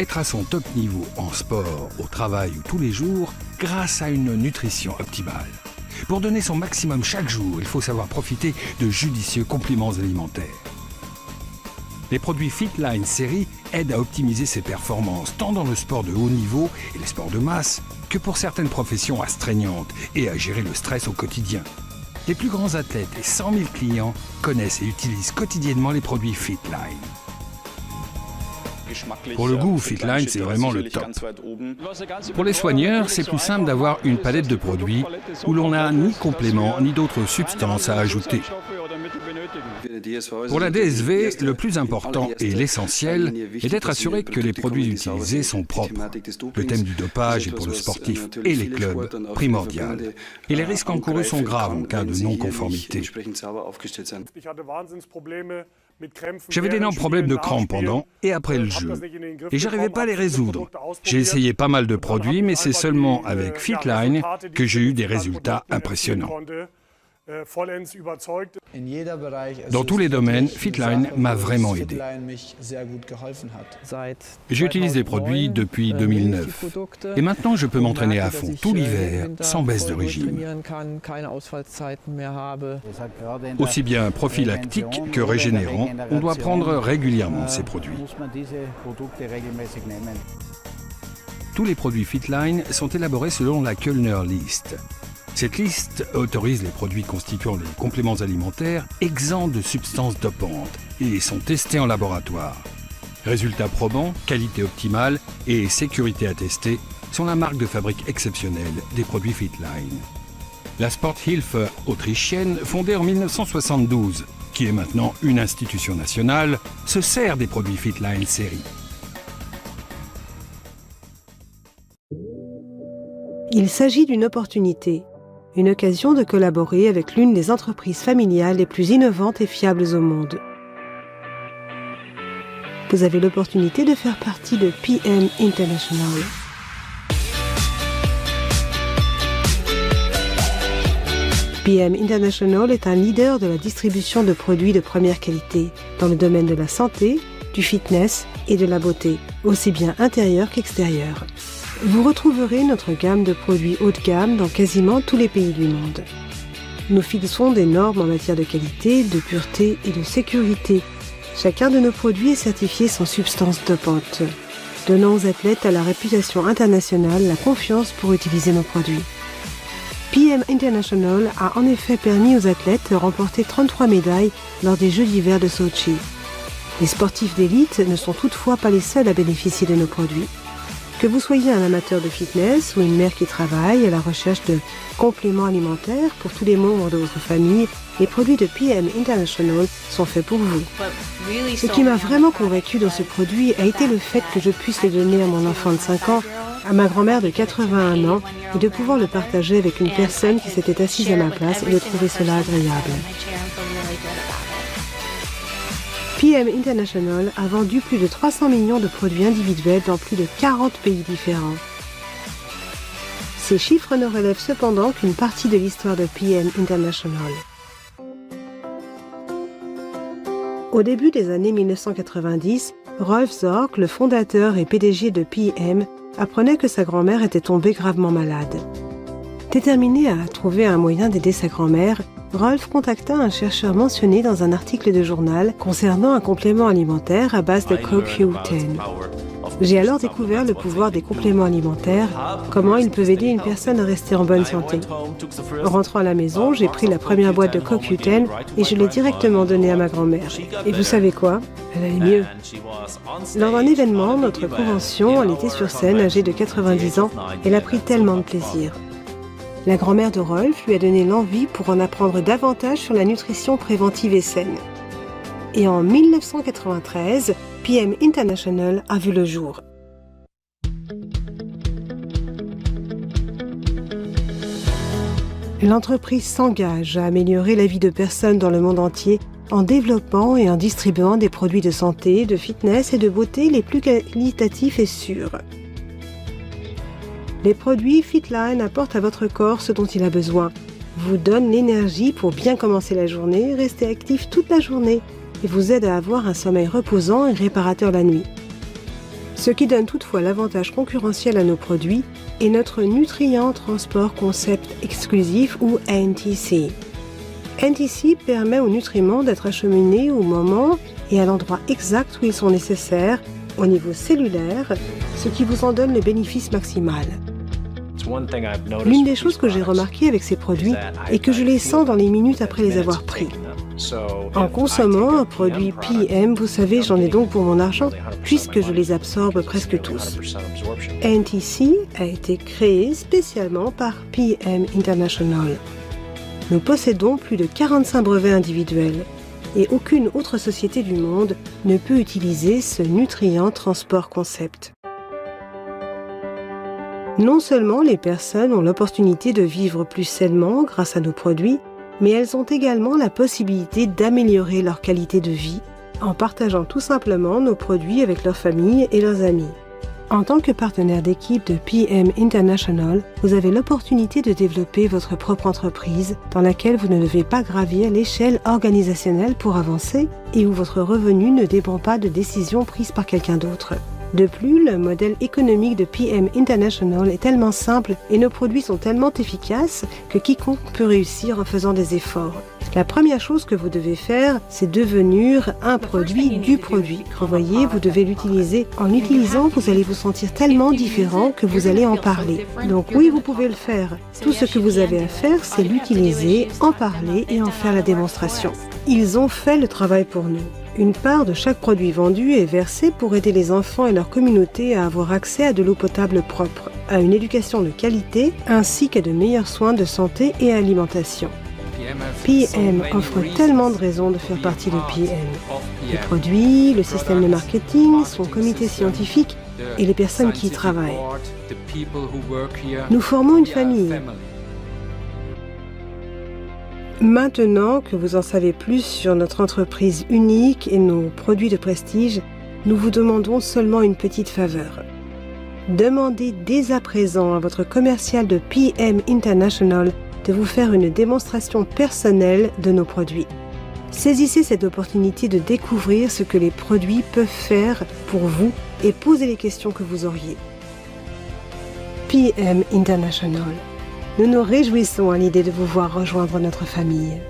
être à son top niveau en sport, au travail ou tous les jours grâce à une nutrition optimale. Pour donner son maximum chaque jour, il faut savoir profiter de judicieux compléments alimentaires. Les produits Fitline série aident à optimiser ses performances, tant dans le sport de haut niveau et les sports de masse, que pour certaines professions astreignantes et à gérer le stress au quotidien. Les plus grands athlètes et 100 000 clients connaissent et utilisent quotidiennement les produits Fitline. Pour le goût, Fitline, c'est vraiment le top. Pour les soigneurs, c'est plus simple d'avoir une palette de produits où l'on n'a ni compléments ni d'autres substances à ajouter. Pour la DSV, le plus important et l'essentiel est d'être assuré que les produits utilisés sont propres. Le thème du dopage est pour le sportif et les clubs primordial. Et les risques encourus sont graves en cas de non-conformité. J'avais d'énormes problèmes de crampes pendant et après le jeu. Et j'arrivais pas à les résoudre. J'ai essayé pas mal de produits, mais c'est seulement avec Fitline que j'ai eu des résultats impressionnants. Dans tous les domaines, Fitline m'a vraiment aidé. J'utilise des produits depuis 2009. Et maintenant, je peux m'entraîner à fond tout l'hiver, sans baisse de régime. Aussi bien prophylactique que régénérant, on doit prendre régulièrement ces produits. Tous les produits Fitline sont élaborés selon la Kölner List. Cette liste autorise les produits constituant les compléments alimentaires exempts de substances dopantes et sont testés en laboratoire. Résultats probants, qualité optimale et sécurité attestée sont la marque de fabrique exceptionnelle des produits Fitline. La Sporthilfe autrichienne, fondée en 1972, qui est maintenant une institution nationale, se sert des produits Fitline série. Il s'agit d'une opportunité. Une occasion de collaborer avec l'une des entreprises familiales les plus innovantes et fiables au monde. Vous avez l'opportunité de faire partie de PM International. PM International est un leader de la distribution de produits de première qualité dans le domaine de la santé, du fitness et de la beauté, aussi bien intérieure qu'extérieure. Vous retrouverez notre gamme de produits haut de gamme dans quasiment tous les pays du monde. Nous fixons des normes en matière de qualité, de pureté et de sécurité. Chacun de nos produits est certifié sans substance dopante, donnant aux athlètes à la réputation internationale la confiance pour utiliser nos produits. PM International a en effet permis aux athlètes de remporter 33 médailles lors des Jeux d'hiver de Sochi. Les sportifs d'élite ne sont toutefois pas les seuls à bénéficier de nos produits. Que vous soyez un amateur de fitness ou une mère qui travaille à la recherche de compléments alimentaires pour tous les membres de votre famille, les produits de PM International sont faits pour vous. Ce qui m'a vraiment convaincu dans ce produit a été le fait que je puisse le donner à mon enfant de 5 ans, à ma grand-mère de 81 ans, et de pouvoir le partager avec une personne qui s'était assise à ma place et de trouver cela agréable. PM International a vendu plus de 300 millions de produits individuels dans plus de 40 pays différents. Ces chiffres ne relèvent cependant qu'une partie de l'histoire de PM International. Au début des années 1990, Rolf Zorc, le fondateur et PDG de PM, apprenait que sa grand-mère était tombée gravement malade. Déterminé à trouver un moyen d'aider sa grand-mère, Rolf contacta un chercheur mentionné dans un article de journal concernant un complément alimentaire à base de CoQ10. J'ai alors découvert le pouvoir des compléments alimentaires, comment ils peuvent aider une personne à rester en bonne santé. En rentrant à la maison, j'ai pris la première boîte de CoQ10 et je l'ai directement donnée à ma grand-mère. Et vous savez quoi? Elle allait mieux. Lors d'un événement, notre convention, elle était sur scène, âgée de 90 ans, elle a pris tellement de plaisir. La grand-mère de Rolf lui a donné l'envie pour en apprendre davantage sur la nutrition préventive et saine. Et en 1993, PM International a vu le jour. L'entreprise s'engage à améliorer la vie de personnes dans le monde entier en développant et en distribuant des produits de santé, de fitness et de beauté les plus qualitatifs et sûrs. Les produits Fitline apportent à votre corps ce dont il a besoin, vous donnent l'énergie pour bien commencer la journée, rester actif toute la journée et vous aident à avoir un sommeil reposant et réparateur la nuit. Ce qui donne toutefois l'avantage concurrentiel à nos produits est notre Nutrient Transport Concept exclusif ou NTC. NTC permet aux nutriments d'être acheminés au moment et à l'endroit exact où ils sont nécessaires, au niveau cellulaire, ce qui vous en donne le bénéfice maximal. L'une des choses que j'ai remarquées avec ces produits est que je les sens dans les minutes après les avoir pris. En consommant un produit PM, vous savez, j'en ai donc pour mon argent, puisque je les absorbe presque tous. NTC a été créé spécialement par PM International. Nous possédons plus de 45 brevets individuels et aucune autre société du monde ne peut utiliser ce Nutrient Transport Concept. Non seulement les personnes ont l'opportunité de vivre plus sainement grâce à nos produits, mais elles ont également la possibilité d'améliorer leur qualité de vie en partageant tout simplement nos produits avec leurs familles et leurs amis. En tant que partenaire d'équipe de PM International, vous avez l'opportunité de développer votre propre entreprise dans laquelle vous ne devez pas gravir l'échelle organisationnelle pour avancer et où votre revenu ne dépend pas de décisions prises par quelqu'un d'autre. De plus, le modèle économique de PM International est tellement simple et nos produits sont tellement efficaces que quiconque peut réussir en faisant des efforts. La première chose que vous devez faire, c'est devenir un produit du produit. Vous voyez, vous devez l'utiliser. En l'utilisant, vous allez vous sentir tellement différent que vous allez en parler. Donc oui, vous pouvez le faire. Tout ce que vous avez à faire, c'est l'utiliser, en parler et en faire la démonstration. Ils ont fait le travail pour nous. Une part de chaque produit vendu est versée pour aider les enfants et leur communauté à avoir accès à de l'eau potable propre, à une éducation de qualité, ainsi qu'à de meilleurs soins de santé et alimentation. PM offre tellement de raisons de faire partie de PM. Les produits, le système de marketing, son comité scientifique et les personnes qui y travaillent. Nous formons une famille. Maintenant que vous en savez plus sur notre entreprise unique et nos produits de prestige, nous vous demandons seulement une petite faveur. Demandez dès à présent à votre commercial de PM International de vous faire une démonstration personnelle de nos produits. Saisissez cette opportunité de découvrir ce que les produits peuvent faire pour vous et posez les questions que vous auriez. PM International. Nous nous réjouissons à l'idée de vous voir rejoindre notre famille.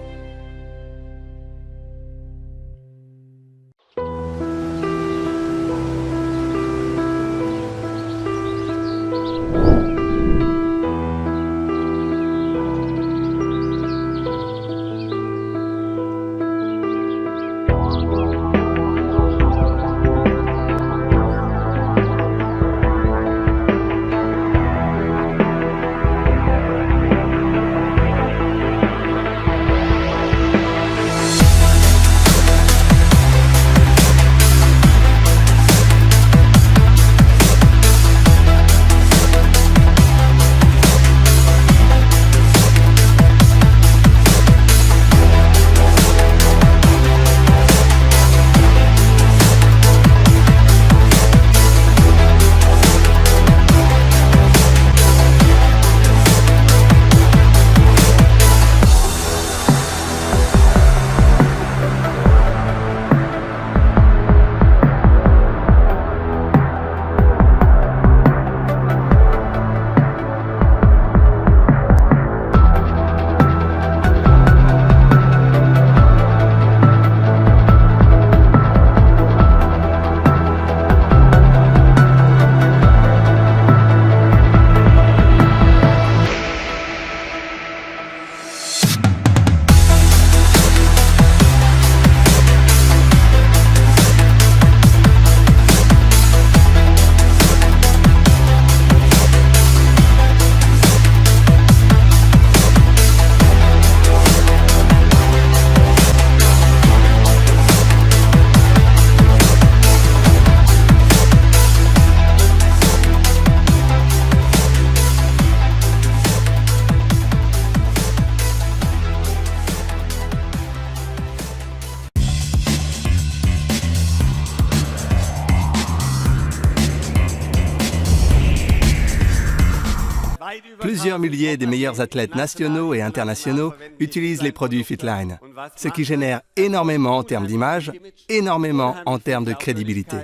Plusieurs milliers des meilleurs athlètes nationaux et internationaux utilisent les produits Fitline, ce qui génère énormément en termes d'image, énormément en termes de crédibilité.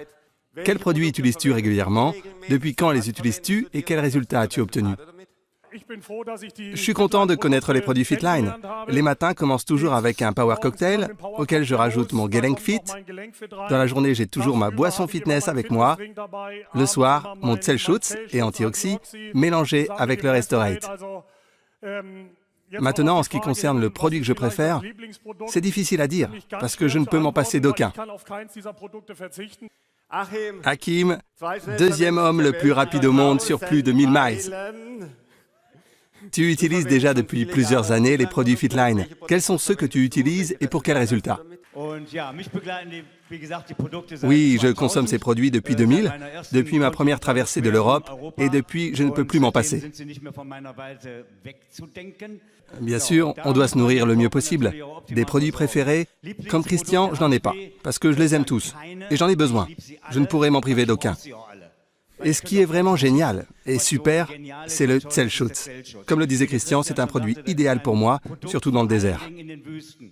Quels produits utilises-tu régulièrement? Depuis quand les utilises-tu et quels résultats as-tu obtenus? Je suis content de connaître les produits Fitline. Les matins commencent toujours avec un Power Cocktail, auquel je rajoute mon Gelenkfit. Dans la journée, j'ai toujours ma boisson fitness avec moi. Le soir, mon Zellschutz et Antioxy, mélangés avec le Restorate. Maintenant, en ce qui concerne le produit que je préfère, c'est difficile à dire, parce que je ne peux m'en passer d'aucun. Hakim, deuxième homme le plus rapide au monde sur plus de 1000 miles. Tu utilises déjà depuis plusieurs années les produits Fitline. Quels sont ceux que tu utilises et pour quels résultats? Oui, je consomme ces produits depuis 2000, depuis ma première traversée de l'Europe, et depuis, je ne peux plus m'en passer. Bien sûr, on doit se nourrir le mieux possible. Des produits préférés, comme Christian, je n'en ai pas, parce que je les aime tous, et j'en ai besoin. Je ne pourrais m'en priver d'aucun. Et ce qui est vraiment génial et super, c'est le Zellschutz. Comme le disait Christian, c'est un produit idéal pour moi, surtout dans le désert.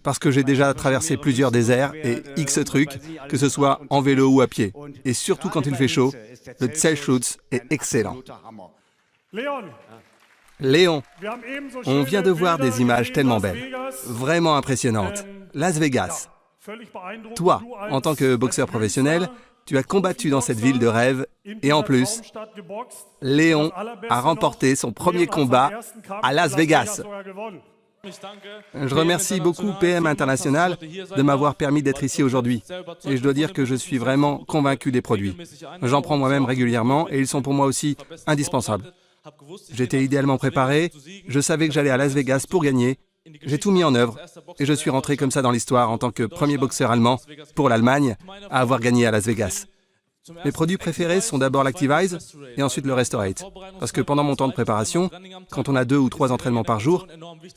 Parce que j'ai déjà traversé plusieurs déserts et X trucs, que ce soit en vélo ou à pied. Et surtout quand il fait chaud, le Zellschutz est excellent. Léon, on vient de voir des images tellement belles, vraiment impressionnantes. Las Vegas. Toi, en tant que boxeur professionnel, tu as combattu dans cette ville de rêve et en plus, Léon a remporté son premier combat à Las Vegas. Je remercie beaucoup PM International de m'avoir permis d'être ici aujourd'hui. Et je dois dire que je suis vraiment convaincu des produits. J'en prends moi-même régulièrement et ils sont pour moi aussi indispensables. J'étais idéalement préparé, je savais que j'allais à Las Vegas pour gagner. J'ai tout mis en œuvre et je suis rentré comme ça dans l'histoire en tant que premier boxeur allemand pour l'Allemagne à avoir gagné à Las Vegas. Mes produits préférés sont d'abord l'Activise et ensuite le Restorate. Parce que pendant mon temps de préparation, quand on a 2 ou 3 entraînements par jour,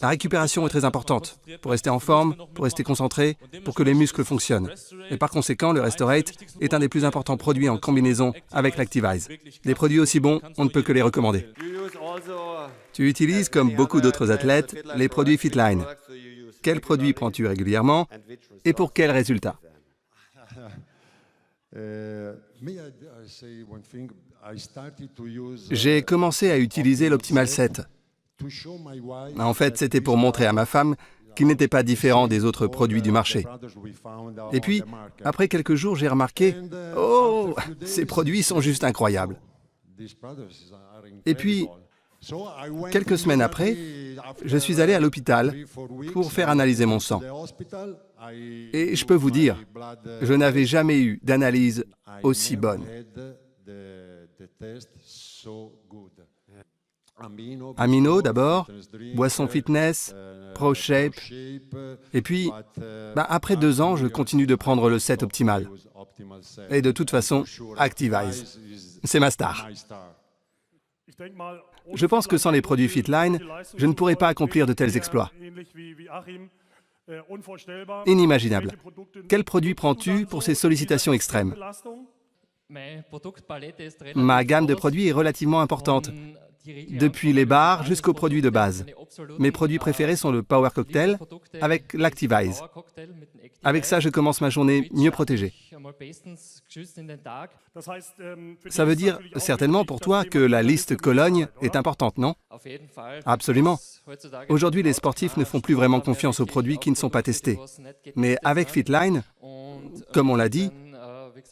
la récupération est très importante pour rester en forme, pour rester concentré, pour que les muscles fonctionnent. Et par conséquent, le Restorate est un des plus importants produits en combinaison avec l'Activise. Des produits aussi bons, on ne peut que les recommander. Tu utilises, comme beaucoup d'autres athlètes, les produits Fitline. Quels produits prends-tu régulièrement et pour quels résultats? J'ai commencé à utiliser l'Optimal 7. En fait, c'était pour montrer à ma femme qu'il n'était pas différent des autres produits du marché. Et puis, après quelques jours, j'ai remarqué « Oh, ces produits sont juste incroyables !» Et puis, quelques semaines après, je suis allé à l'hôpital pour faire analyser mon sang. Et je peux vous dire, je n'avais jamais eu d'analyse aussi bonne. Amino d'abord, boisson fitness, ProShape. Et puis, après 2 ans, je continue de prendre le 7 optimal. Et de toute façon, Activise. C'est ma star. Je pense que sans les produits Fitline, je ne pourrais pas accomplir de tels exploits. Inimaginable. Quel produit prends-tu pour ces sollicitations extrêmes? Ma gamme de produits est relativement importante, depuis les bars jusqu'aux produits de base. Mes produits préférés sont le Power Cocktail avec l'Activise. Avec ça, je commence ma journée mieux protégée. Ça veut dire certainement pour toi que la liste Cologne est importante, non? Absolument. Aujourd'hui, les sportifs ne font plus vraiment confiance aux produits qui ne sont pas testés. Mais avec Fitline, comme on l'a dit,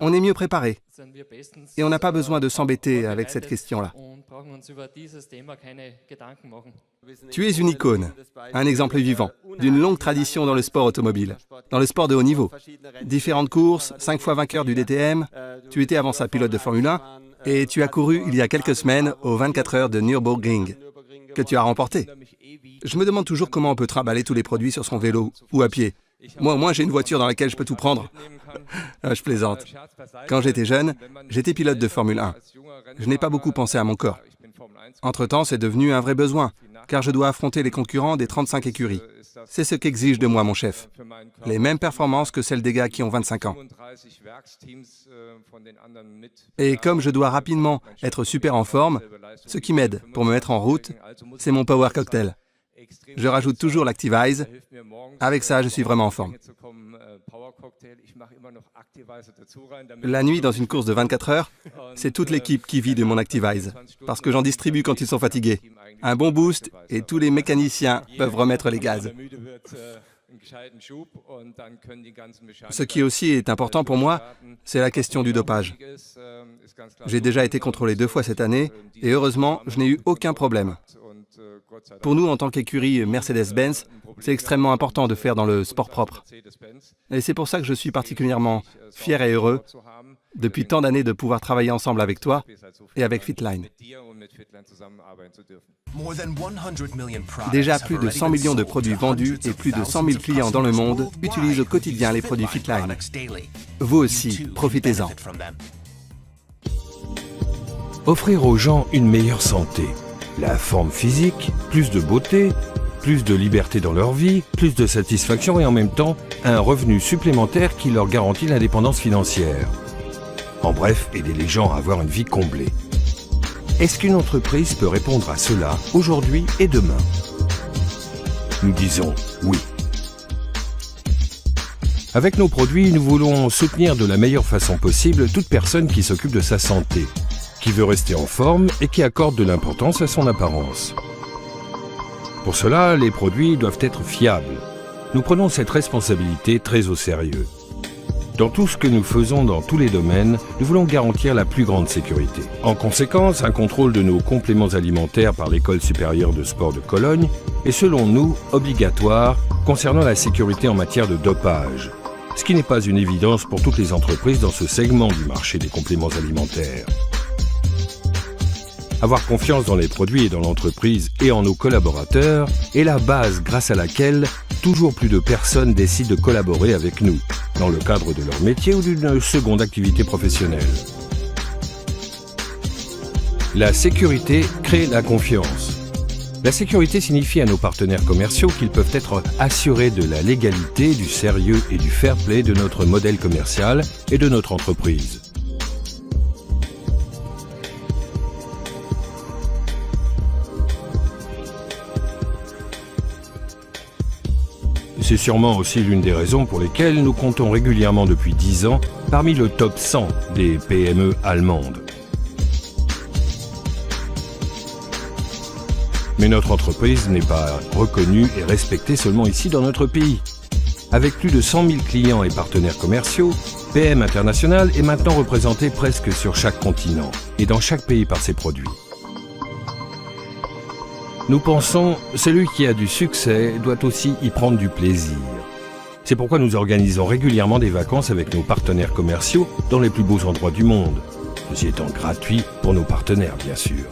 on est mieux préparé. Et on n'a pas besoin de s'embêter avec cette question-là. Tu es une icône, un exemple vivant, d'une longue tradition dans le sport automobile, dans le sport de haut niveau. Différentes courses, 5 fois vainqueur du DTM, tu étais avant ça pilote de Formule 1, et tu as couru il y a quelques semaines aux 24 heures de Nürburgring, que tu as remporté. Je me demande toujours comment on peut trimballer tous les produits sur son vélo ou à pied. Moi, au moins, j'ai une voiture dans laquelle je peux tout prendre. Je plaisante. Quand j'étais jeune, j'étais pilote de Formule 1. Je n'ai pas beaucoup pensé à mon corps. Entre-temps, c'est devenu un vrai besoin, car je dois affronter les concurrents des 35 écuries. C'est ce qu'exige de moi mon chef. Les mêmes performances que celles des gars qui ont 25 ans. Et comme je dois rapidement être super en forme, ce qui m'aide pour me mettre en route, c'est mon Power Cocktail. Je rajoute toujours l'Activise. Avec ça, je suis vraiment en forme. La nuit, dans une course de 24 heures, c'est toute l'équipe qui vit de mon Activise, parce que j'en distribue quand ils sont fatigués. Un bon boost et tous les mécaniciens peuvent remettre les gaz. Ce qui aussi est important pour moi, c'est la question du dopage. J'ai déjà été contrôlé 2 fois cette année et heureusement, je n'ai eu aucun problème. Pour nous, en tant qu'écurie Mercedes-Benz, c'est extrêmement important de faire dans le sport propre. Et c'est pour ça que je suis particulièrement fier et heureux depuis tant d'années de pouvoir travailler ensemble avec toi et avec Fitline. Déjà plus de 100 millions de produits vendus et plus de 100 000 clients dans le monde utilisent au quotidien les produits Fitline. Vous aussi, profitez-en. Offrir aux gens une meilleure santé, la forme physique, plus de beauté, plus de liberté dans leur vie, plus de satisfaction et en même temps, un revenu supplémentaire qui leur garantit l'indépendance financière. En bref, aider les gens à avoir une vie comblée. Est-ce qu'une entreprise peut répondre à cela aujourd'hui et demain? Nous disons oui. Avec nos produits, nous voulons soutenir de la meilleure façon possible toute personne qui s'occupe de sa santé, qui veut rester en forme et qui accorde de l'importance à son apparence. Pour cela, les produits doivent être fiables. Nous prenons cette responsabilité très au sérieux. Dans tout ce que nous faisons dans tous les domaines, nous voulons garantir la plus grande sécurité. En conséquence, un contrôle de nos compléments alimentaires par l'École supérieure de sport de Cologne est selon nous obligatoire concernant la sécurité en matière de dopage, ce qui n'est pas une évidence pour toutes les entreprises dans ce segment du marché des compléments alimentaires. Avoir confiance dans les produits et dans l'entreprise et en nos collaborateurs est la base grâce à laquelle toujours plus de personnes décident de collaborer avec nous, dans le cadre de leur métier ou d'une seconde activité professionnelle. La sécurité crée la confiance. La sécurité signifie à nos partenaires commerciaux qu'ils peuvent être assurés de la légalité, du sérieux et du fair play de notre modèle commercial et de notre entreprise. C'est sûrement aussi l'une des raisons pour lesquelles nous comptons régulièrement depuis 10 ans parmi le top 100 des PME allemandes. Mais notre entreprise n'est pas reconnue et respectée seulement ici dans notre pays. Avec plus de 100 000 clients et partenaires commerciaux, PM International est maintenant représenté presque sur chaque continent et dans chaque pays par ses produits. Nous pensons, celui qui a du succès doit aussi y prendre du plaisir. C'est pourquoi nous organisons régulièrement des vacances avec nos partenaires commerciaux dans les plus beaux endroits du monde. Ceci étant gratuit pour nos partenaires, bien sûr.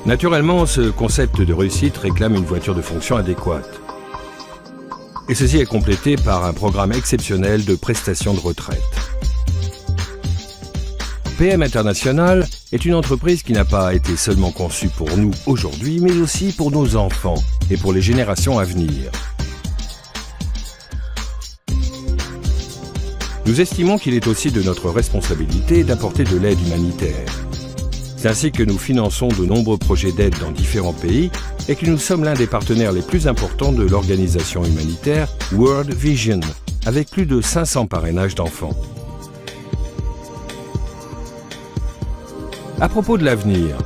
Naturellement, ce concept de réussite réclame une voiture de fonction adéquate. Et ceci est complété par un programme exceptionnel de prestations de retraite. PM International est une entreprise qui n'a pas été seulement conçue pour nous aujourd'hui, mais aussi pour nos enfants et pour les générations à venir. Nous estimons qu'il est aussi de notre responsabilité d'apporter de l'aide humanitaire. C'est ainsi que nous finançons de nombreux projets d'aide dans différents pays et que nous sommes l'un des partenaires les plus importants de l'organisation humanitaire World Vision, avec plus de 500 parrainages d'enfants. À propos de l'avenir,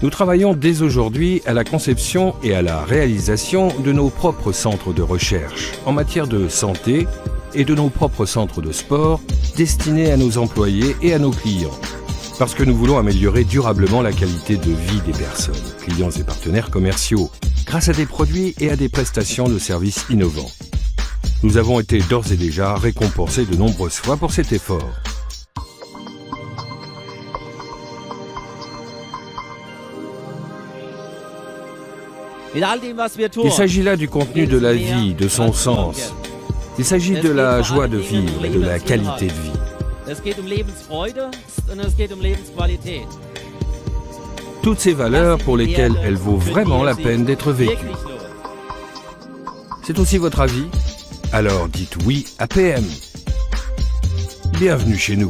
nous travaillons dès aujourd'hui à la conception et à la réalisation de nos propres centres de recherche en matière de santé et de nos propres centres de sport destinés à nos employés et à nos clients. Parce que nous voulons améliorer durablement la qualité de vie des personnes, clients et partenaires commerciaux, grâce à des produits et à des prestations de services innovants. Nous avons été d'ores et déjà récompensés de nombreuses fois pour cet effort. Il s'agit là du contenu de la vie, de son sens. Il s'agit de la joie de vivre et de la qualité de vie. Toutes ces valeurs pour lesquelles elle vaut vraiment la peine d'être vécue. C'est aussi votre avis? Alors dites oui à PM. Bienvenue chez nous.